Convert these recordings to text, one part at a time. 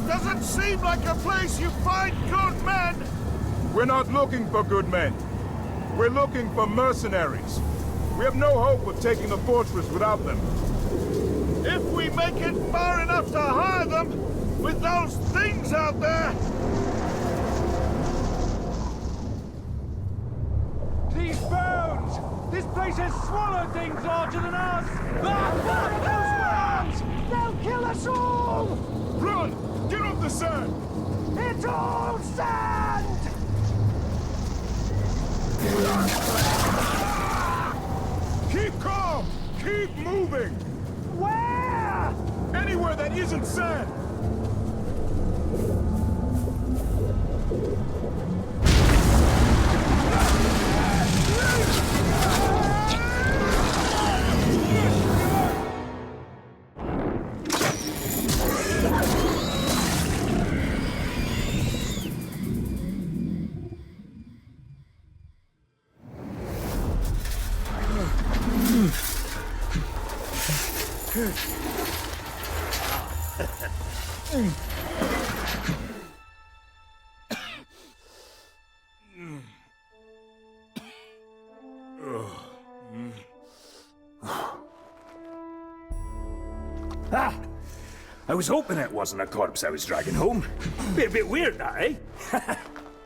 doesn't seem like a place you find good men! We're not looking for good men. We're looking for mercenaries. We have no hope of taking the fortress without them. If we make it far enough to hire them, with those things out there... These bones! This place has swallowed things larger than us! Ah, those worms! They'll kill us all! Run! Get off the sand! It's all sand! Keep calm! Keep moving! Where? Anywhere that isn't sand! Ah! I was hoping it wasn't a corpse I was dragging home. Be a bit weird, that, eh?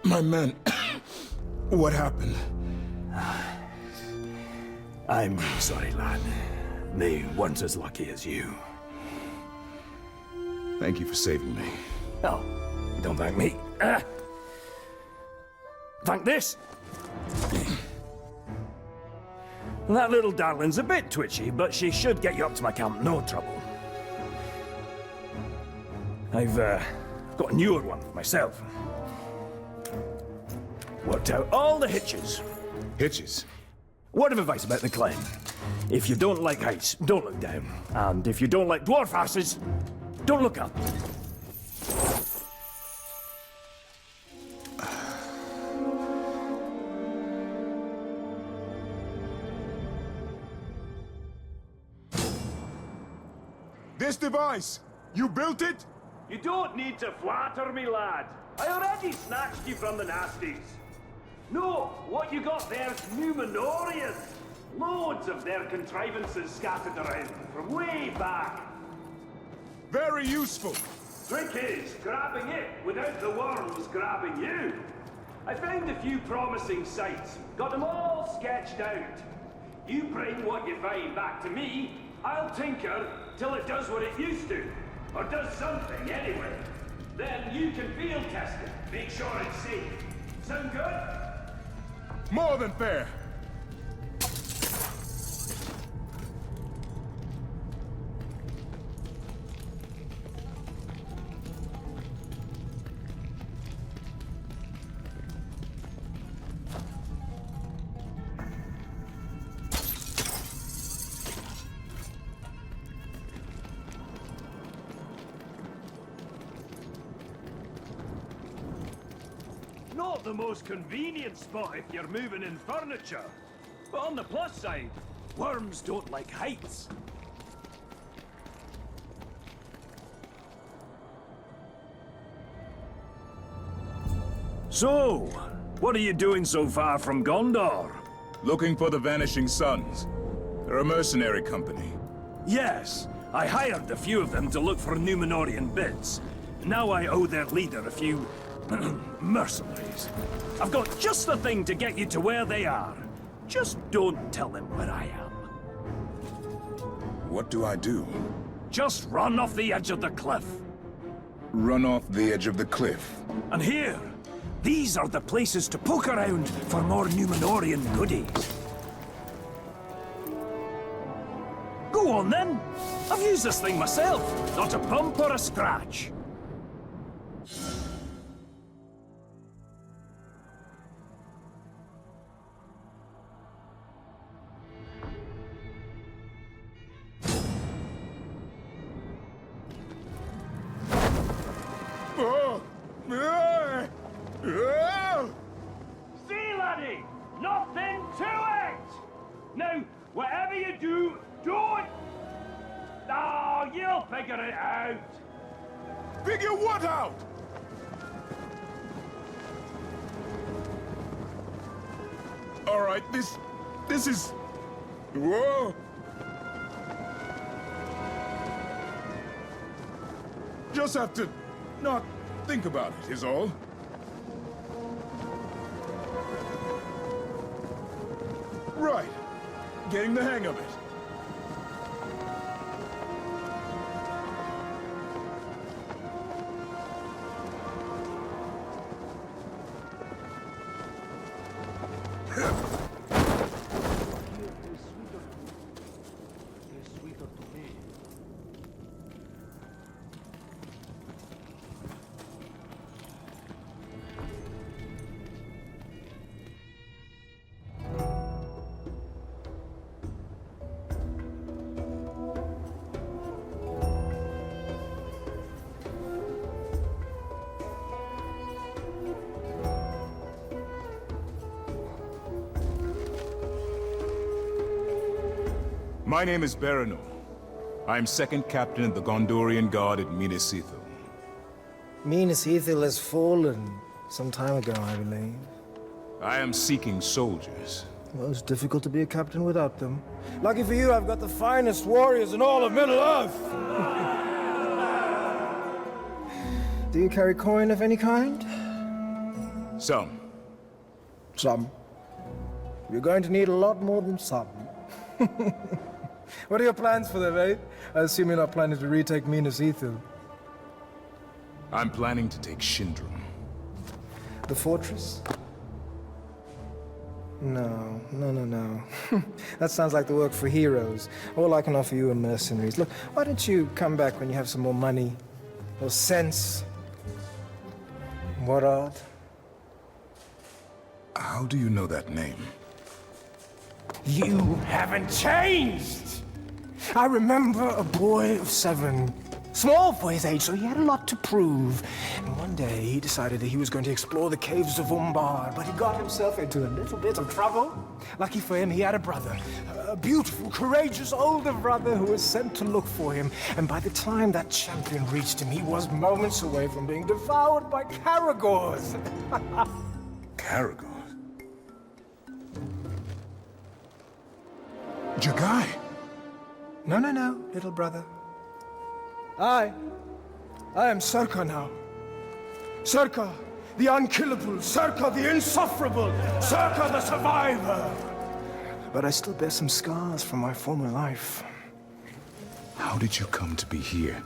My men... what happened? I'm sorry, lad. They weren't as lucky as you. Thank you for saving me. Oh, don't thank me. Thank this. That little darling's a bit twitchy, but she should get you up to my camp, no trouble. I've got a newer one myself. Worked out all the hitches. Hitches? Word of advice about the climb. If you don't like heights, don't look down. And if you don't like dwarf asses, don't look up. This device, you built it? You don't need to flatter me, lad. I already snatched you from the nasties. No, what you got there's Numenorians. Loads of their contrivances scattered around from way back. Very useful. Trick is grabbing it without the worms grabbing you. I found a few promising sites, got them all sketched out. You bring what you find back to me, I'll tinker till it does what it used to. Or does something anyway. Then you can field test it, make sure it's safe. Sound good? More than fair. Not the most convenient spot if you're moving in furniture. But on the plus side, worms don't like heights. So, what are you doing so far from Gondor? Looking for the Vanishing Sons. They're a mercenary company. Yes, I hired a few of them to look for Numenorian bits. Now I owe their leader a few... mercenaries. I've got just the thing to get you to where they are. Just don't tell them where I am. What do I do? Just run off the edge of the cliff. Run off the edge of the cliff. And here, these are the places to poke around for more Numenorian goodies. Go on then. I've used this thing myself. Not a bump or a scratch. See, laddie, nothing to it. Now, whatever you do, don't. Oh, you'll figure it out. Figure what out? All right, this is... Whoa! Just have to not think about it, is all. Right. Getting the hang of it. My name is Bereno. I am second captain of the Gondorian Guard at Minas Ithil. Minas Ithil has fallen some time ago, I believe. I am seeking soldiers. Well, it's difficult to be a captain without them. Lucky for you, I've got the finest warriors in all of Middle-earth! Do you carry coin of any kind? Some. Some. You're going to need a lot more than some. What are your plans for them, eh? I assume you're not planning to retake Minas Ithil. I'm planning to take Shindrum. The fortress? No. That sounds like the work for heroes. All I can offer you are mercenaries. Look, why don't you come back when you have some more money? Or sense? What art? How do you know that name? You haven't changed! I remember a boy of 7. Small for his age, so he had a lot to prove. And one day he decided that he was going to explore the caves of Umbar, but he got himself into a little bit of trouble. Lucky for him, he had a brother. A beautiful, courageous older brother who was sent to look for him. And by the time that champion reached him, he was moments away from being devoured by Caragors. Caragor? Jagai? No, little brother. I am Serka now. Serka, the unkillable. Serka, the insufferable. Serka, the survivor. But I still bear some scars from my former life. How did you come to be here,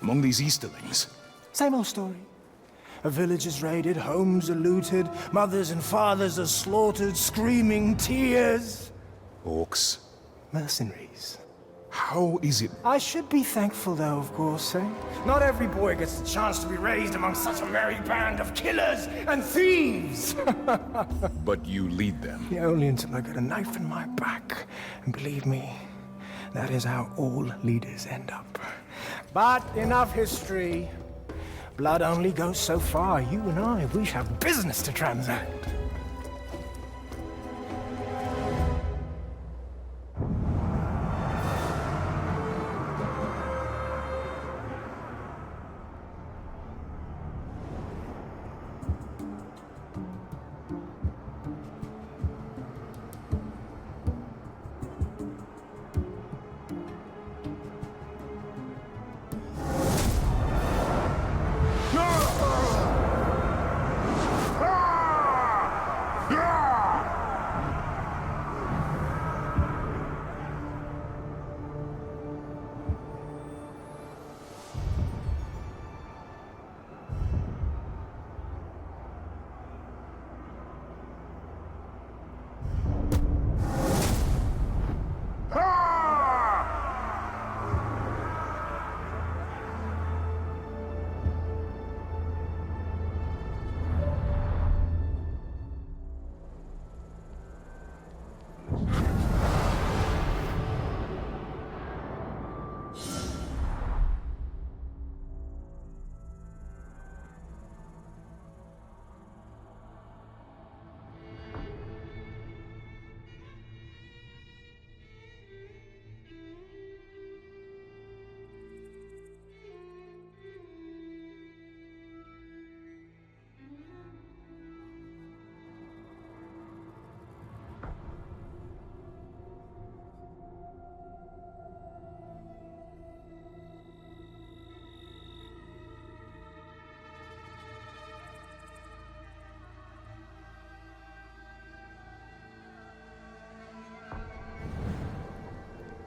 among these Easterlings? Same old story. A village is raided, homes are looted, mothers and fathers are slaughtered, screaming tears. Orcs? Mercenaries. How is it? I should be thankful, though, of course, eh? Not every boy gets the chance to be raised among such a merry band of killers and thieves! But you lead them. Yeah, only until I get a knife in my back. And believe me, that is how all leaders end up. But enough history. Blood only goes so far. You and I, we have business to transact.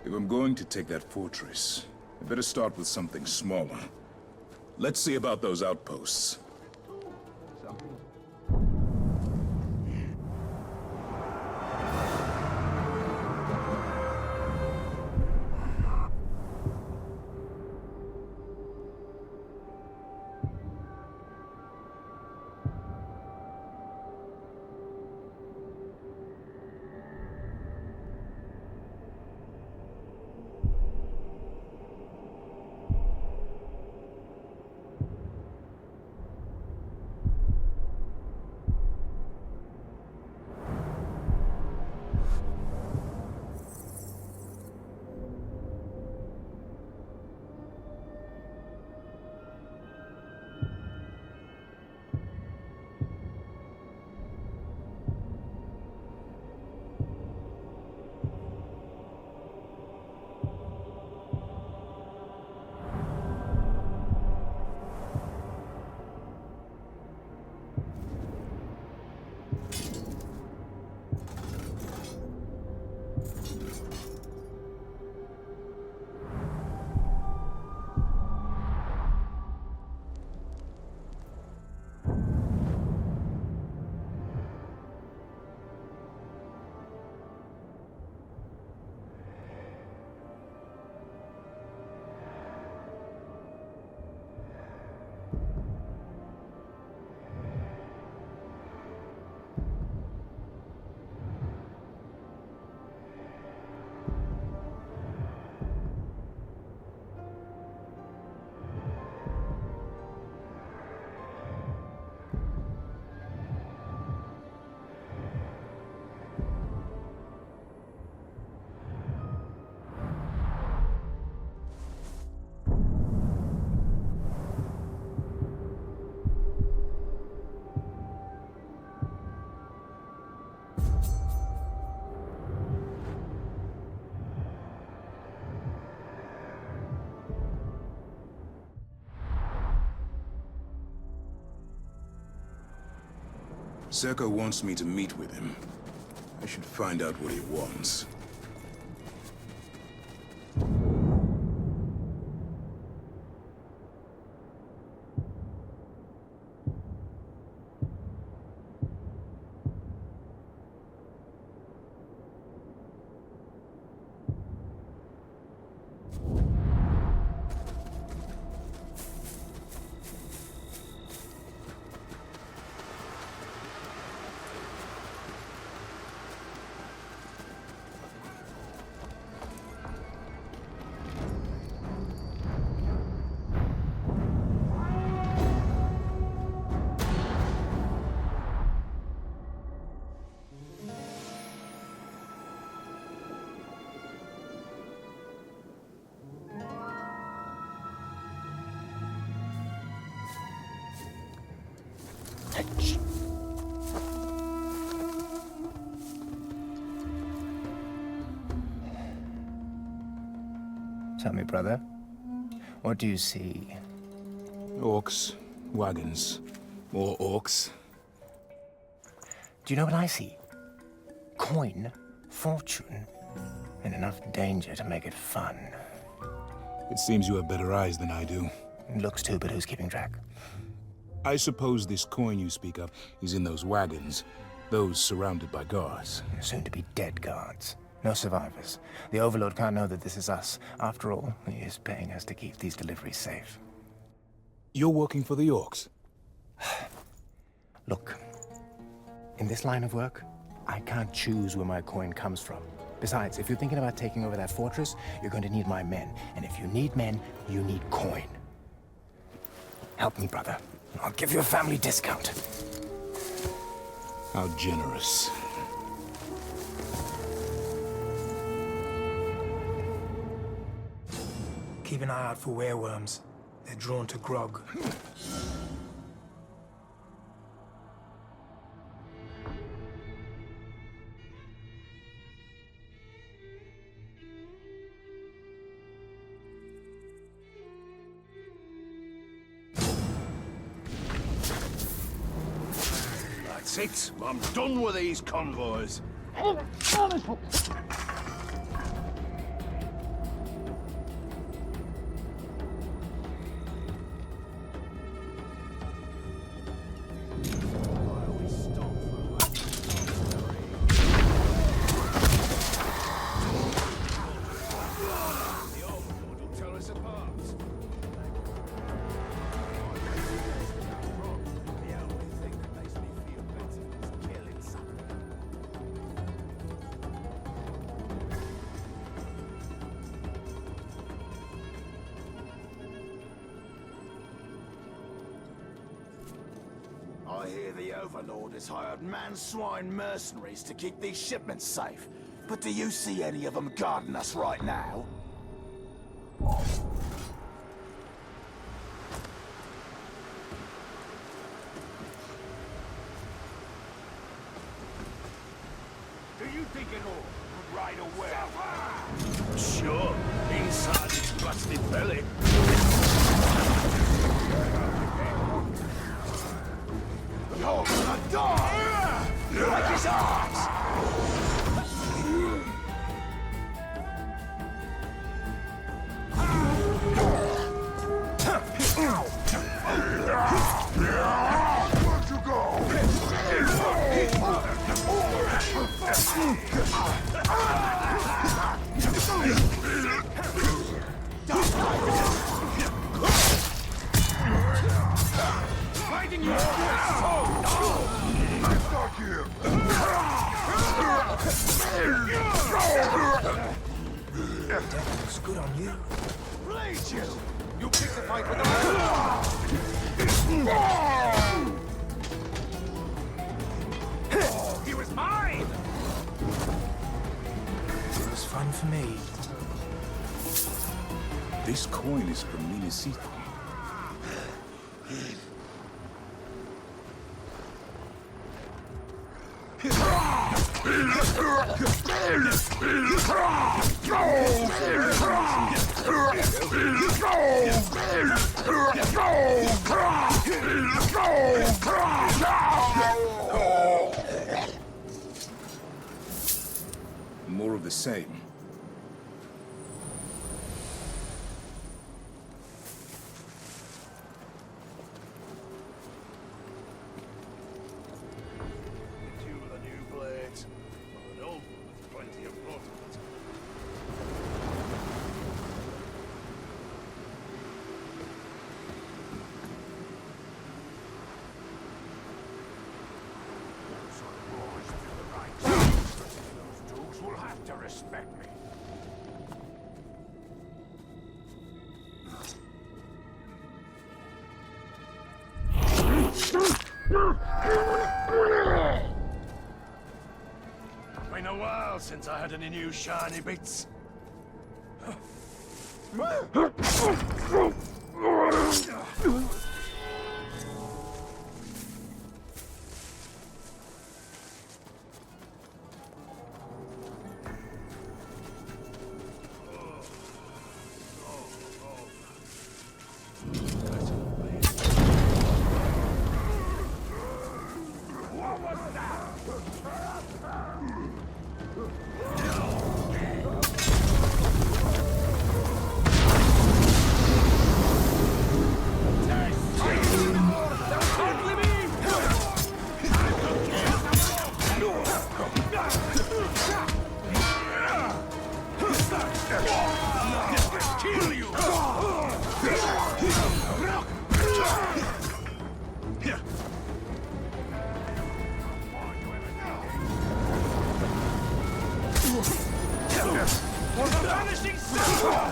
If I'm going to take that fortress, I better start with something smaller. Let's see about those outposts. Zeko wants me to meet with him. I should find out what he wants. Tell me, brother, what do you see? Orcs, wagons, more orcs. Do you know what I see? Coin, fortune, and enough danger to make it fun. It seems you have better eyes than I do. Looks too, but who's keeping track? I suppose this coin you speak of is in those wagons, those surrounded by guards. Soon to be dead guards. No survivors. The Overlord can't know that this is us. After all, he is paying us to keep these deliveries safe. You're working for the orcs? Look, in this line of work, I can't choose where my coin comes from. Besides, if you're thinking about taking over that fortress, you're going to need my men. And if you need men, you need coin. Help me, brother. I'll give you a family discount. How generous. Keep an eye out for wereworms. They're drawn to grog. That's it. I'm done with these convoys. I hear the Overlord has hired man-swine mercenaries to keep these shipments safe. But do you see any of them guarding us right now? Do you think an orc would ride away? Sure, inside its busted belly. You're gonna die! Like his arms! Where'd you go? Fighting you! I'm stuck here! That looks good on you. Blade you! You picked the fight with the he was mine! It was fun for me. This coin is from Minisita. More of the same. Two of the new blades. An old one with plenty of blood in it. So I rise to the right. Those dukes will have to respect me. Been a while since I had any new shiny bits. What was that? Kill you! Vanishing sun!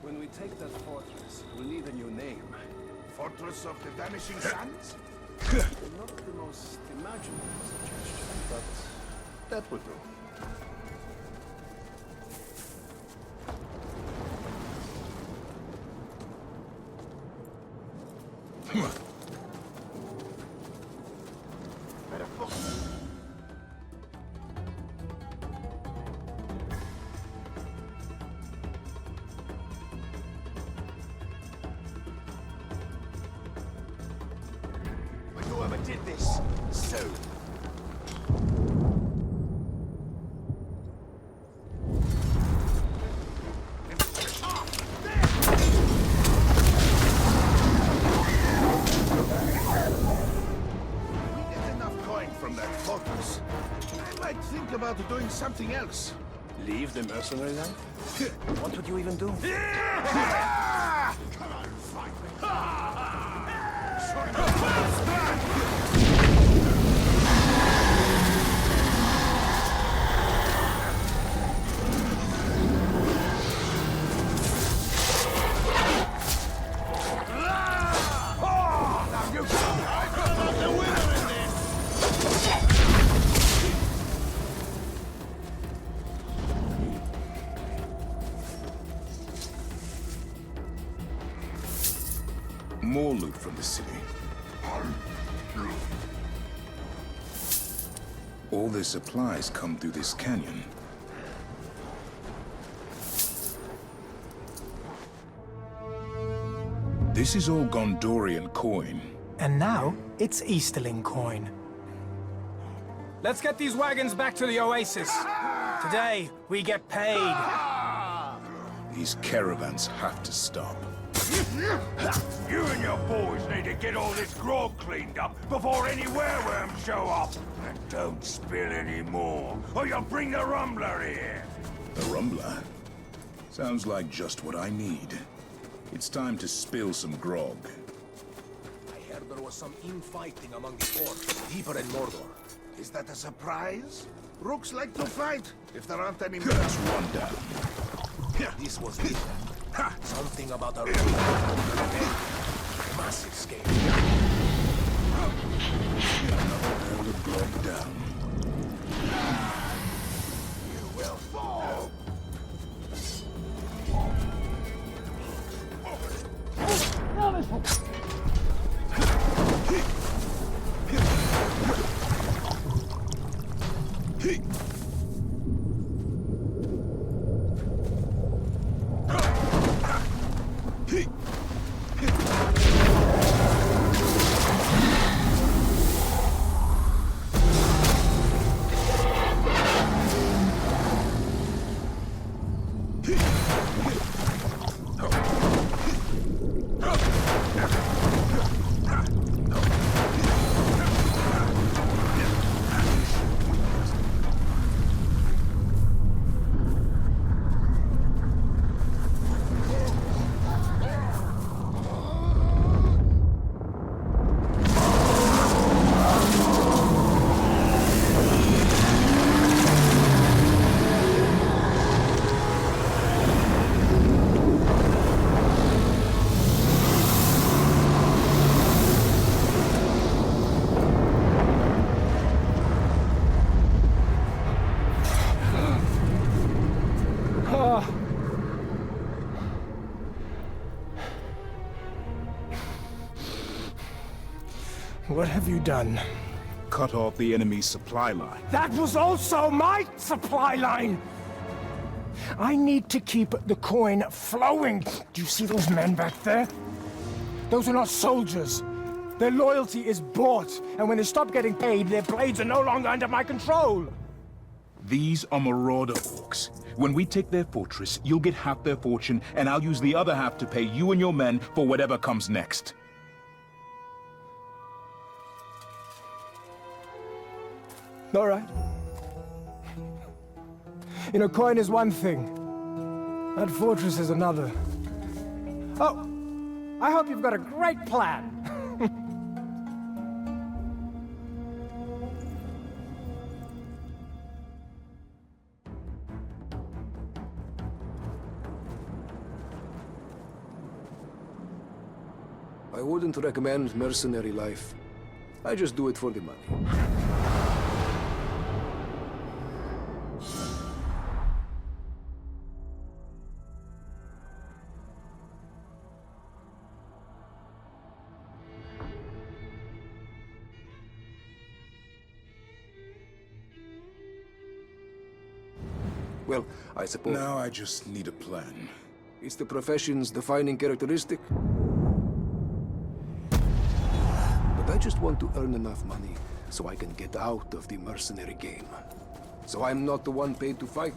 When we take that fortress, we'll need a new name. Fortress of the Vanishing Suns? Not the most imaginative suggestion, but that would do. But whoever did this, soon. We get enough coin from that fortress. I might think about doing something else. Leave the mercenary life? What would you even do? Come on, fight me. More loot from the city. All their supplies come through this canyon. This is all Gondorian coin. And now, it's Easterling coin. Let's get these wagons back to the oasis. Today, we get paid. These caravans have to stop. You and your boys need to get all this grog cleaned up before any wereworms show up. And don't spill any more, or you'll bring the Rumbler here. The Rumbler? Sounds like just what I need. It's time to spill some grog. I heard there was some infighting among the orcs, deeper in Mordor. Is that a surprise? Rooks like to fight, if there aren't any... Let's run down. This was different. Something about a massive scale. Another barrel of grog down. You will fall! What have you done? Cut off the enemy's supply line. That was also my supply line! I need to keep the coin flowing. Do you see those men back there? Those are not soldiers. Their loyalty is bought, and when they stop getting paid, their blades are no longer under my control. These are marauder orcs. When we take their fortress, you'll get half their fortune, and I'll use the other half to pay you and your men for whatever comes next. All right. You know, coin is one thing. That fortress is another. Oh, I hope you've got a great plan. I wouldn't recommend mercenary life. I just do it for the money. Well, I suppose... Now I just need a plan. It's the profession's defining characteristic. But I just want to earn enough money so I can get out of the mercenary game. So I'm not the one paid to fight.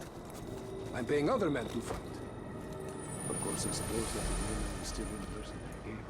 I'm paying other men to fight. Of course, I suppose that the men are still in the mercenary game.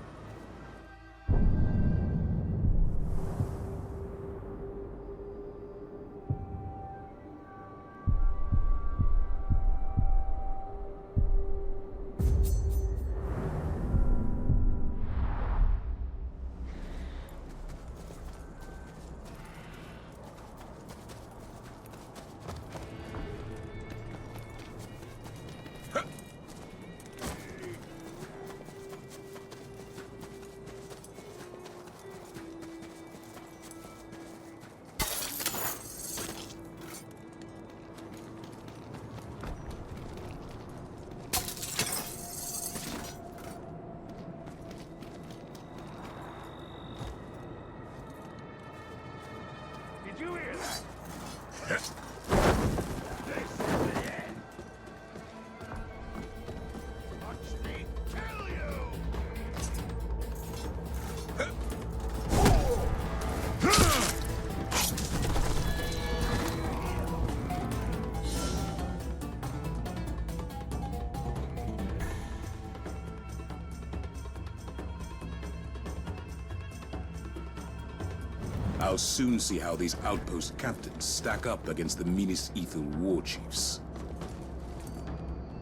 I'll soon see how these outpost captains stack up against the meanest Ethel war chiefs.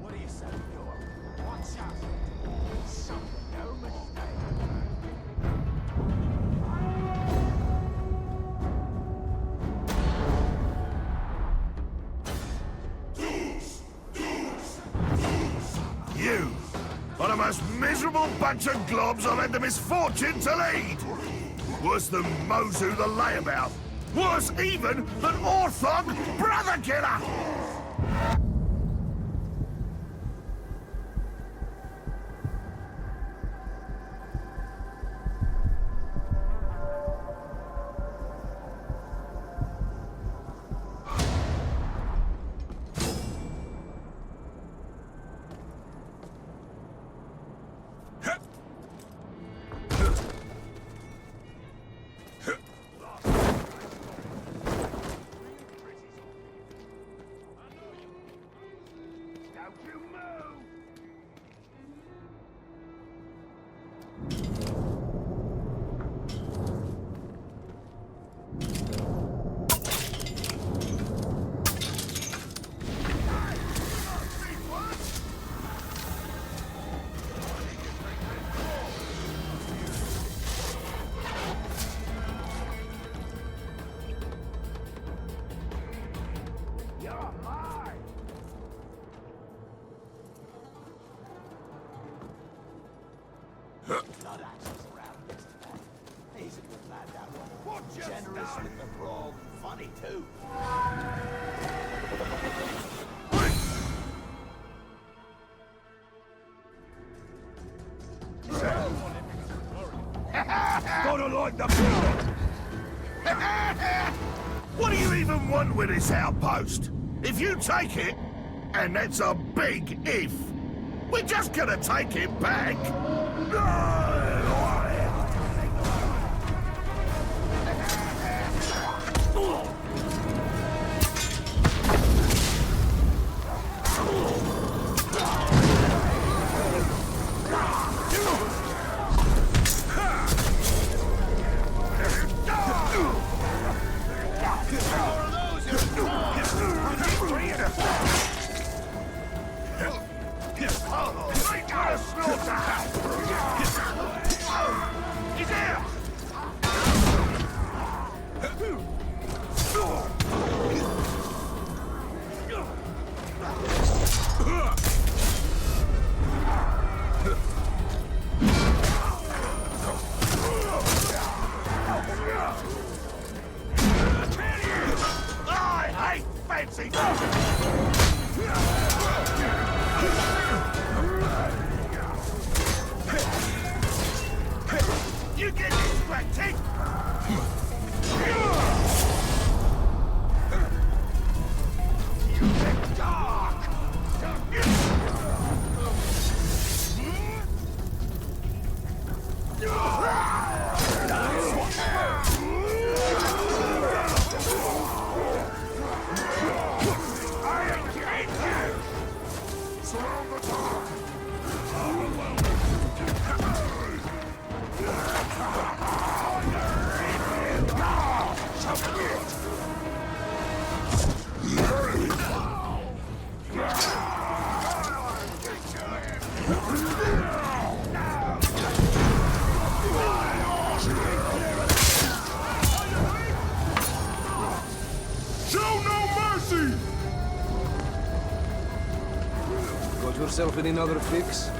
What do you say, Yor? Watch out! Something, no mistake. You are the most miserable bunch of globs I've had the misfortune to lead! Worse than Mozu the layabout! Worse even than Orthog Brother Killer! Blood axes around this today. He's a good lad, that one. Generous with the brawl, funny too. Gotta like the What do you even want with this outpost? If you take it, and that's a big if, we're just gonna take it back. You get distracted! You get dark! Got yourself in another fix?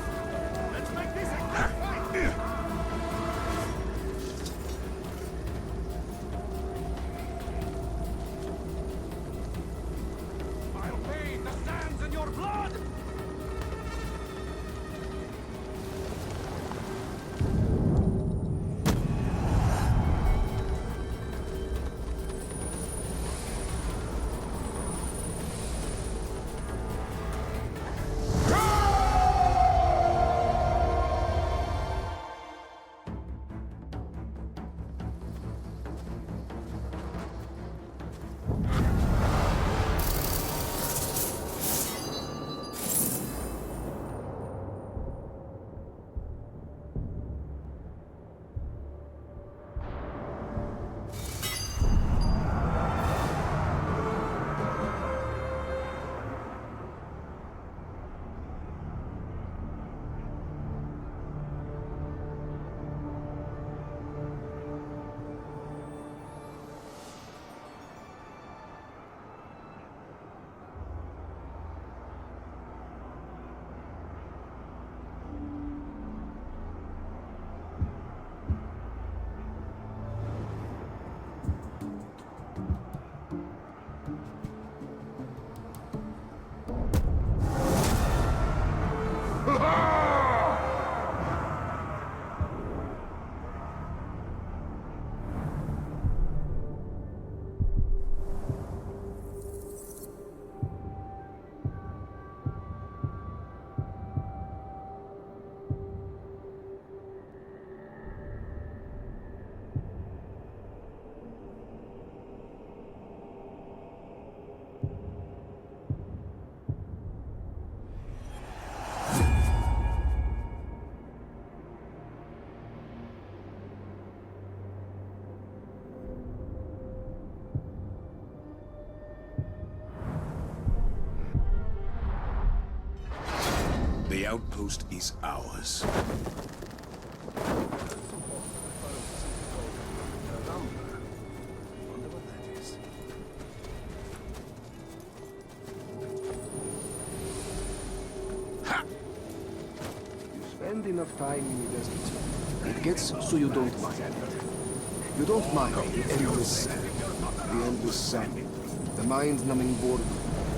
outpost is ours. Spend enough time in the desert. It gets so you don't mind it. You don't mind the endless sand, the endless sun, the mind-numbing boredom.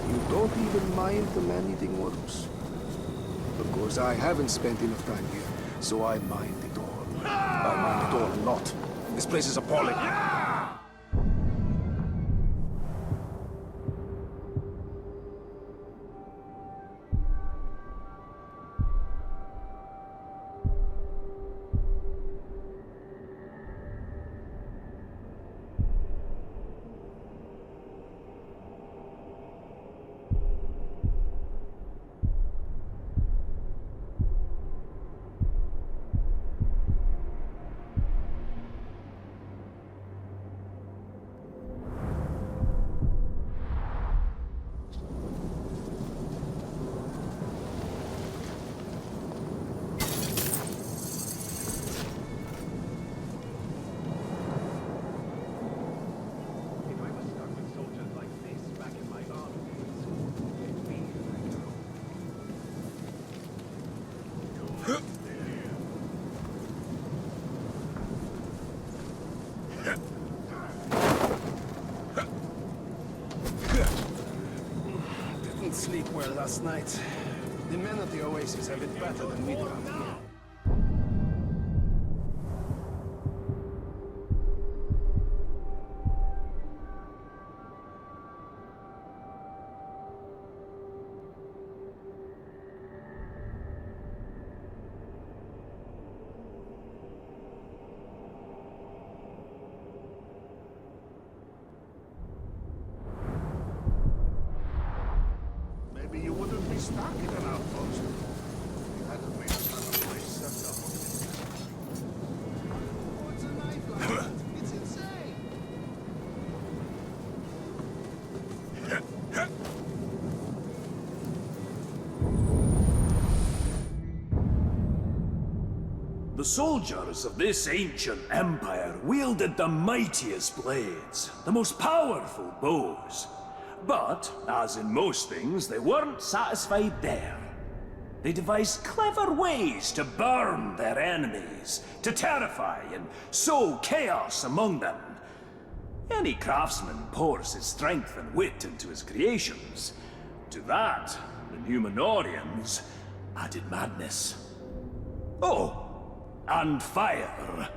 You don't even mind the man-eating worms. Of course, I haven't spent enough time here, so I mind it all. I mind it all a lot. This place is appalling. Didn't sleep well last night. The men at the Oasis have it better than we do. Maybe you wouldn't be stuck in an outpost. You had to make another place set up. What's a knife like that? It's insane! The soldiers of this ancient empire wielded the mightiest blades, the most powerful bows. But, as in most things, they weren't satisfied there. They devised clever ways to burn their enemies, to terrify and sow chaos among them. Any craftsman pours his strength and wit into his creations. To that, the Numenorians added madness. Oh, and fire.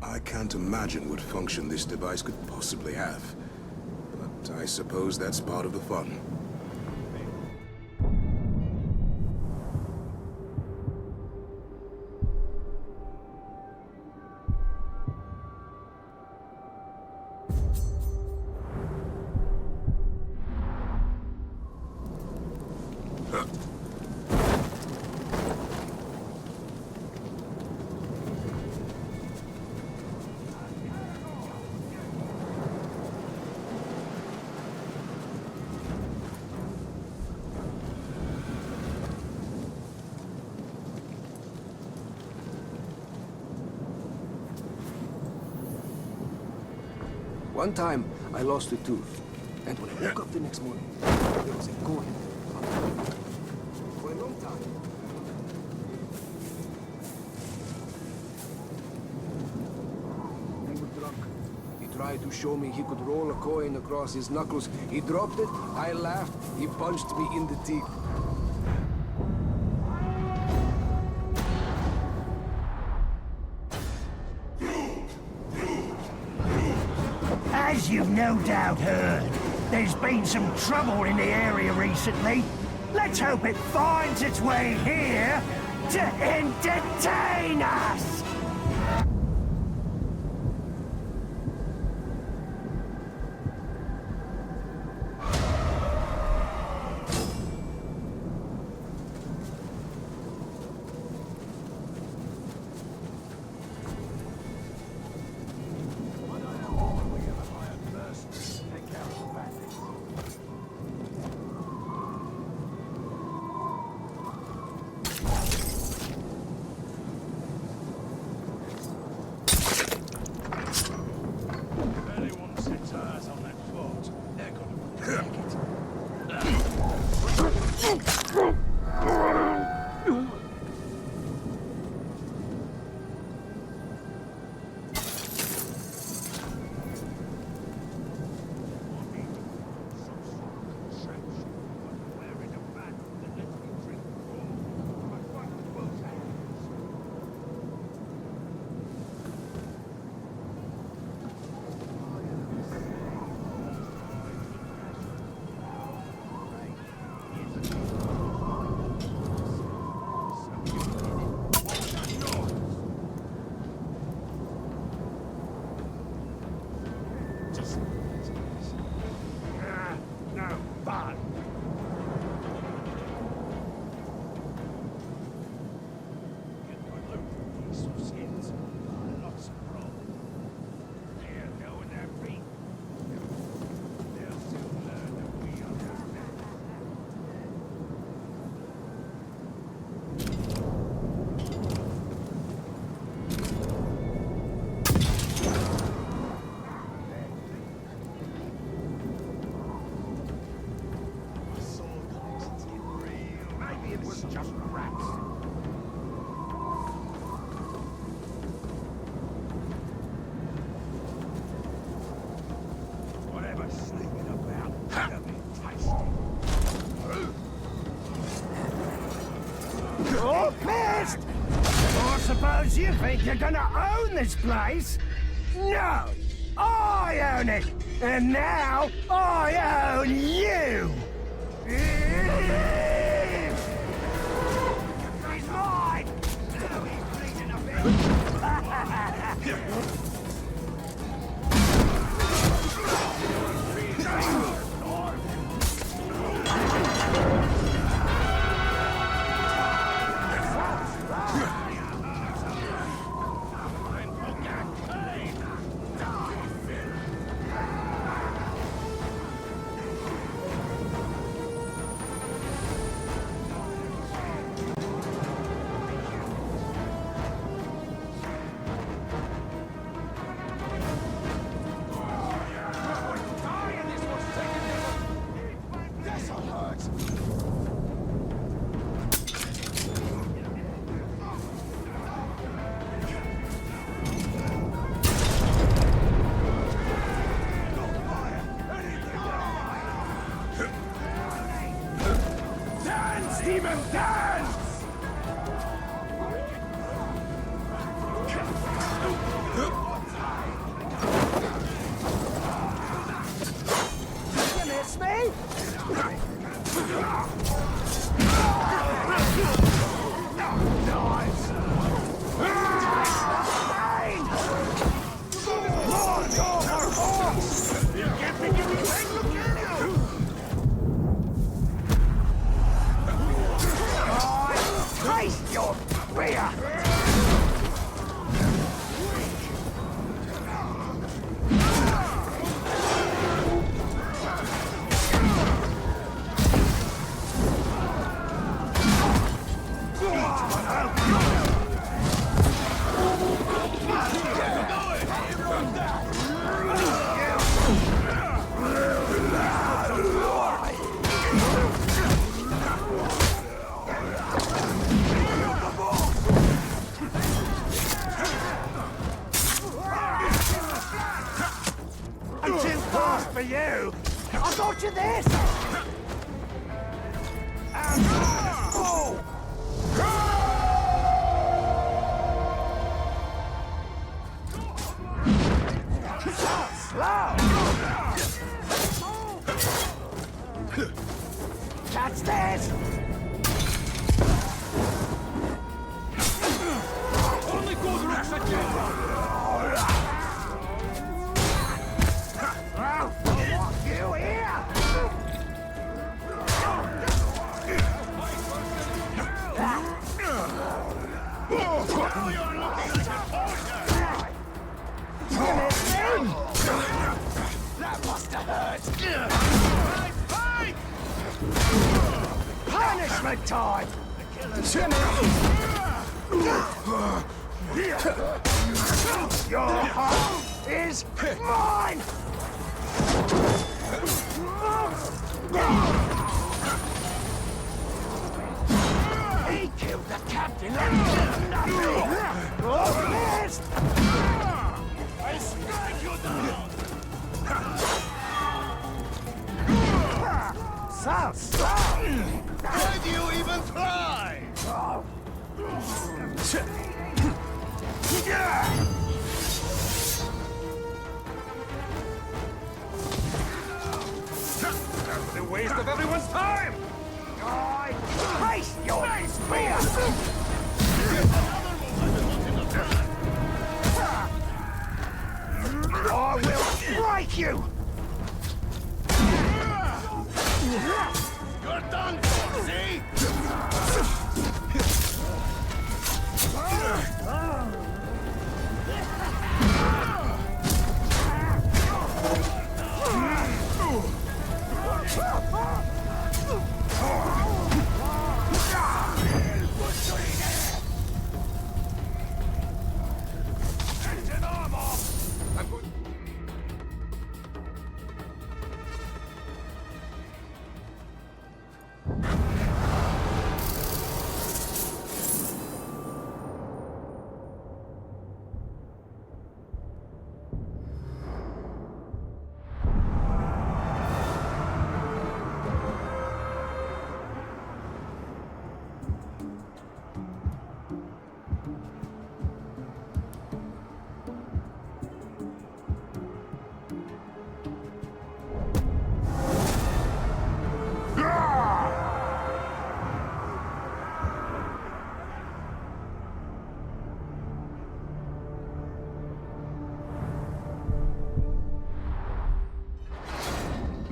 I can't imagine what function this device could possibly have. But I suppose that's part of the fun. One time, I lost a tooth. And when I woke up the next morning, there was a gourd for a long time. We were drunk. He tried to show me he could roll a coin across his knuckles. He dropped it, I laughed, he punched me in the teeth. As you've no doubt heard, there's been some trouble in the area recently. Let's hope it finds its way here to entertain us! suppose you think you're gonna own this place? No! I own it! And now, I own you! He's mine! Now he's bleeding a bit.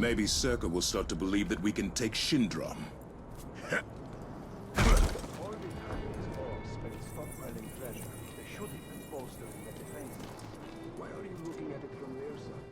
Maybe Circa will start to believe that we can take Shindram. All the Chinese orcs spend stockpiling treasure. They should have been bolstering the defenses. Why are you looking at it from their side?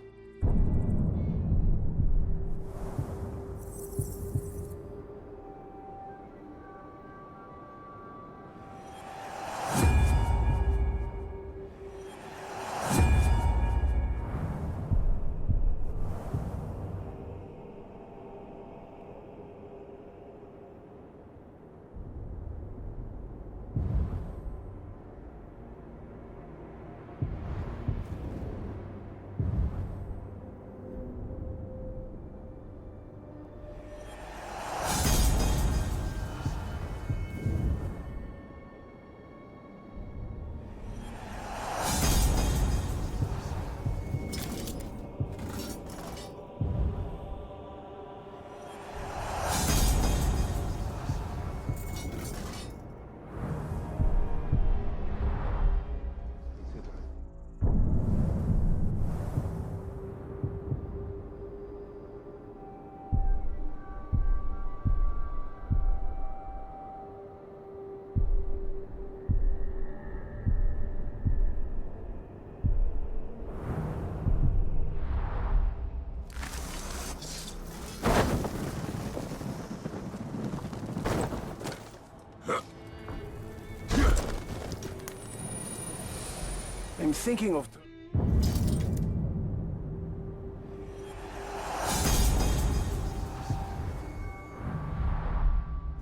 I'm thinking of...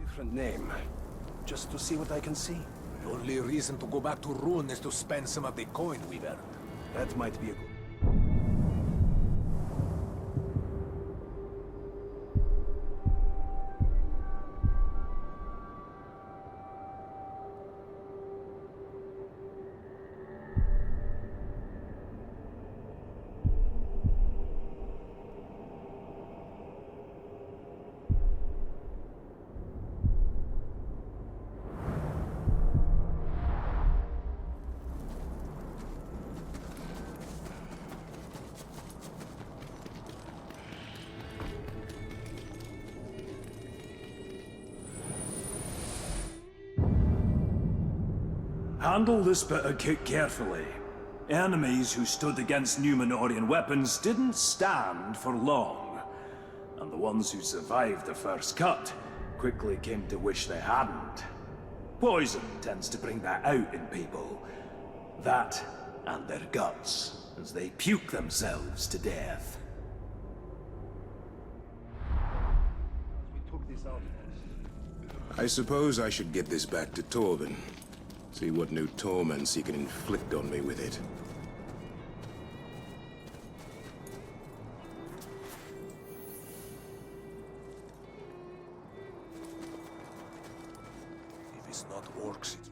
different name. Just to see what I can see. The only reason to go back to Rune is to spend some of the coin we've earned. That might be a good... Handle this bit of kit carefully. Enemies who stood against Numenorian weapons didn't stand for long. And the ones who survived the first cut quickly came to wish they hadn't. Poison tends to bring that out in people. That and their guts, as they puke themselves to death. We took this out. I suppose I should get this back to Torben. See what new torments he can inflict on me with it. If it's not orcs, it's...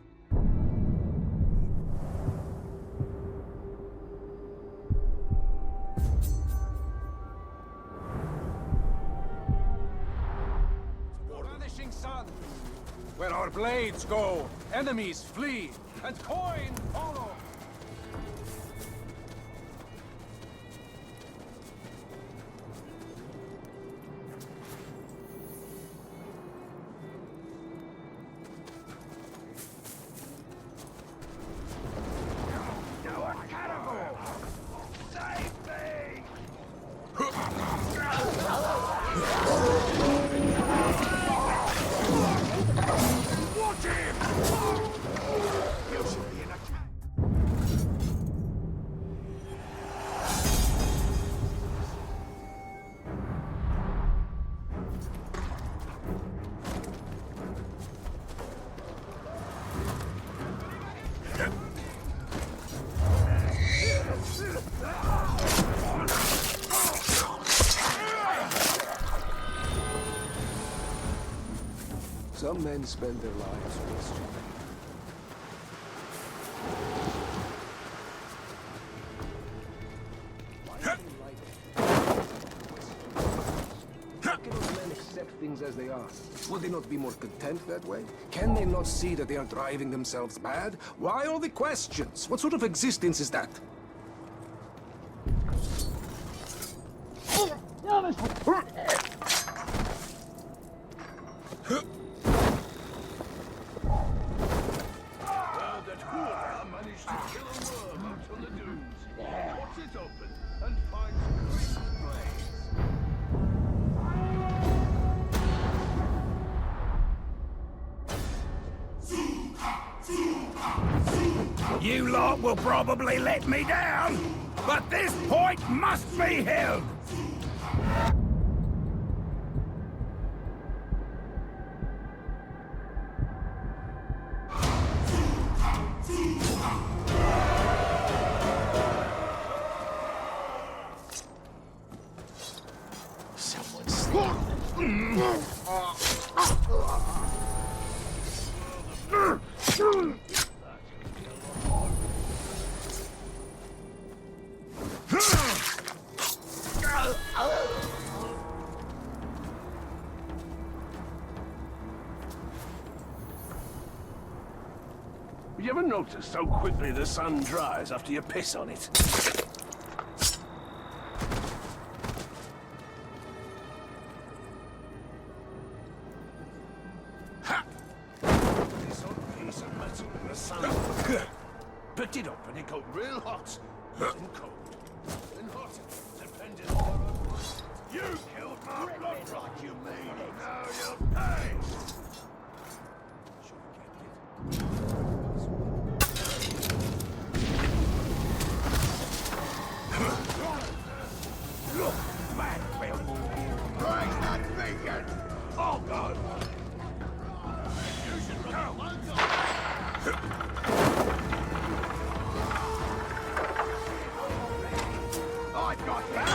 Vanishing sun! Where our blades go, enemies flee, and coin follow! Some men spend their lives questioning. How can those men accept things as they are? Would they not be more content that way? Can they not see that they are driving themselves mad? Why all the questions? What sort of existence is that? You lot will probably let me down, but this point must be held. You ever notice how quickly the sand dries after you piss on it? Ha! This old piece of metal in the sand. Picked it up and it got real hot. Then cold. Then hot. Depending on what you killed my blood like you mean. Now you'll pay! Look, man, right, not vacant. Oh, God. You should go. I've got that.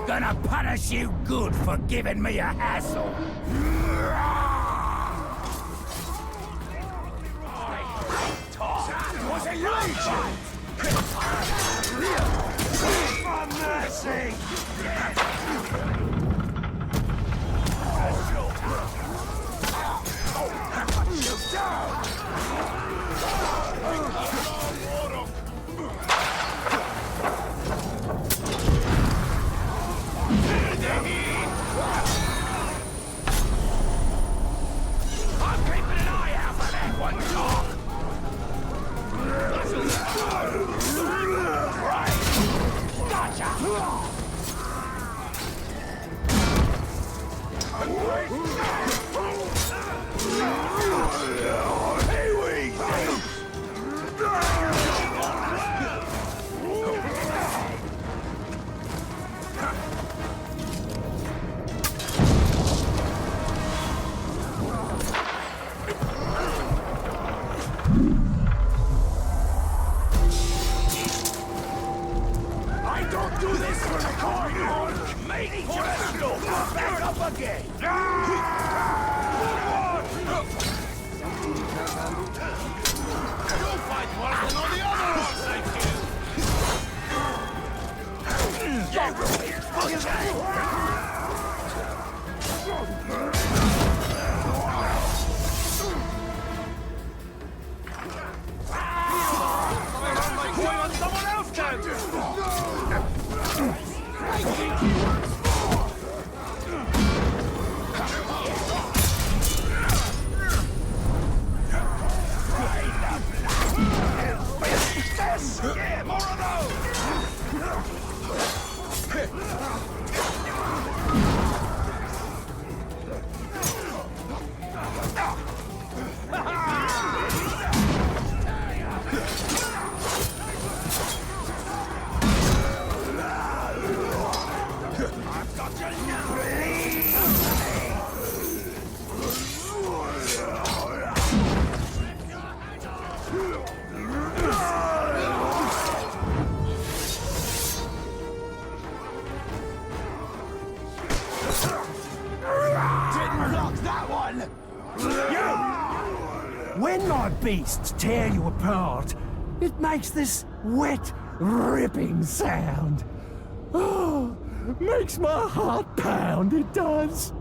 Gonna punish you good for giving me a hassle. Was it Legion? For mercy! I'm keeping an eye out for that one, Doc. Right. Gotcha. I don't do this for the coin. Matey, just go back up again. You'll fight worse than all the other orcs I killed! Someone else can! Yeah, more of those! I've got you now! Release me! That one! When my beasts tear you apart, it makes this wet, ripping sound. Oh, makes my heart pound, it does.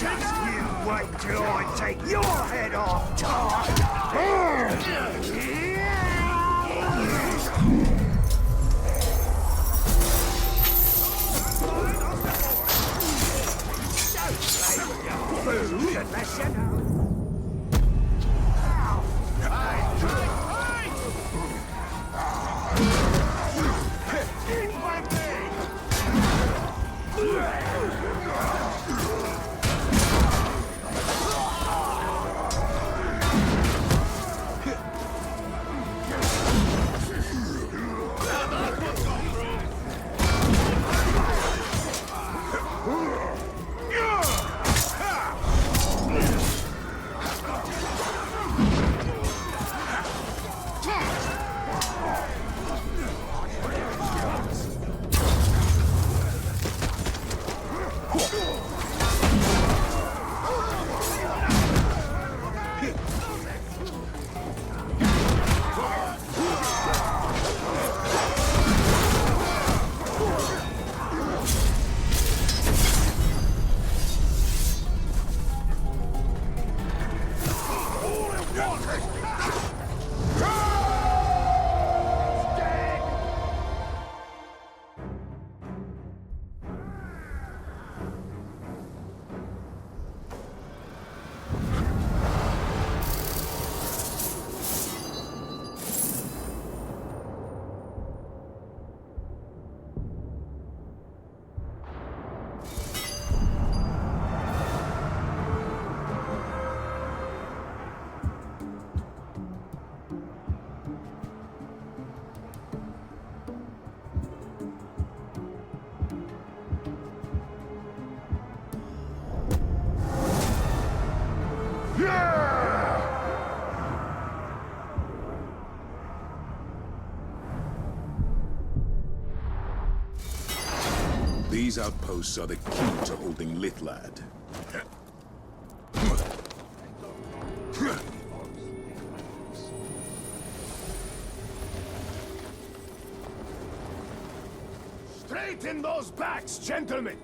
Just you wait till I take your head off, Tar! Food unless you know. These outposts are the key to holding Litlad. Straighten those backs, gentlemen!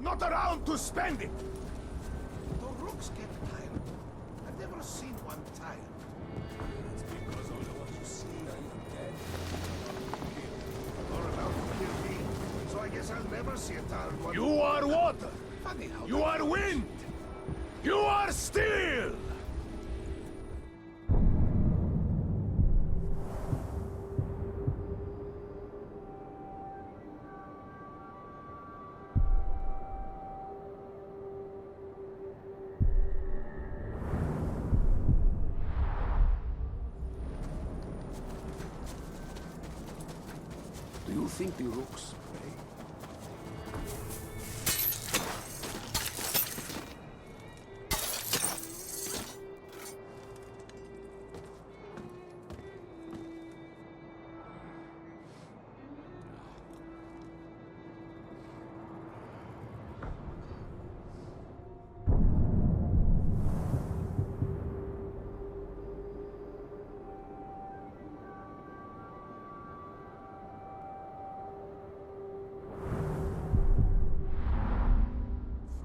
Not around to spend it! The rooks get tired. I've never seen one tired. It's because all the ones you see are either dead guess I'll never see a town one. You are water. You are wind. You are steel. Do you think the rooks pray?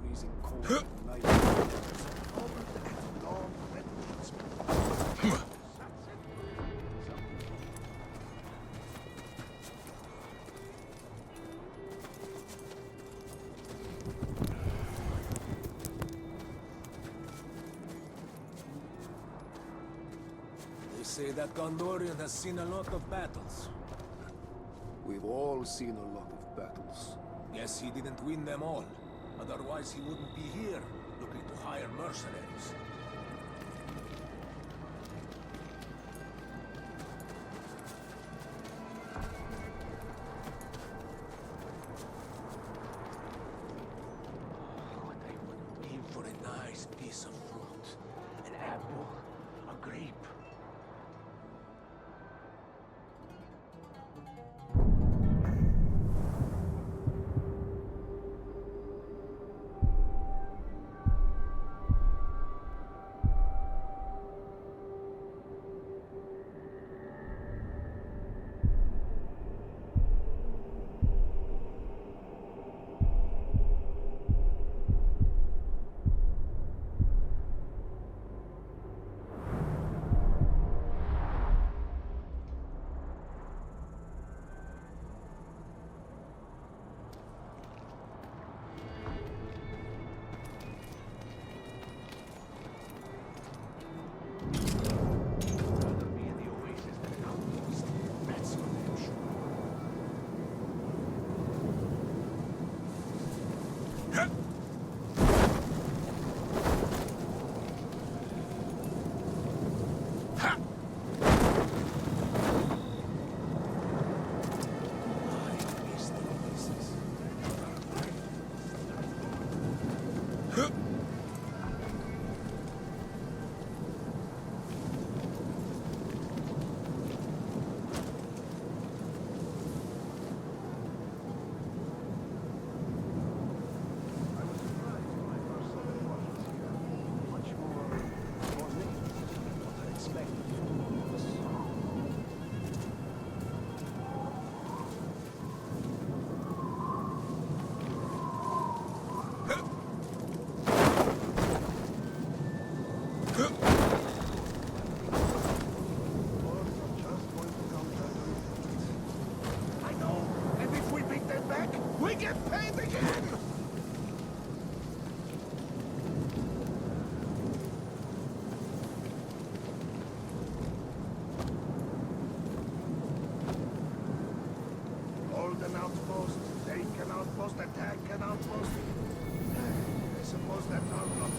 Freezing cold at night. They say that Gondorian has seen a lot of battles. We've all seen a lot of battles. Guess he didn't win them all. Otherwise he wouldn't be here, looking to hire mercenaries. Oh, they would aim for a nice piece of fruit. An apple, a grape. We get paid again! Hold an outpost, take an outpost, attack an outpost. I suppose that's our lot.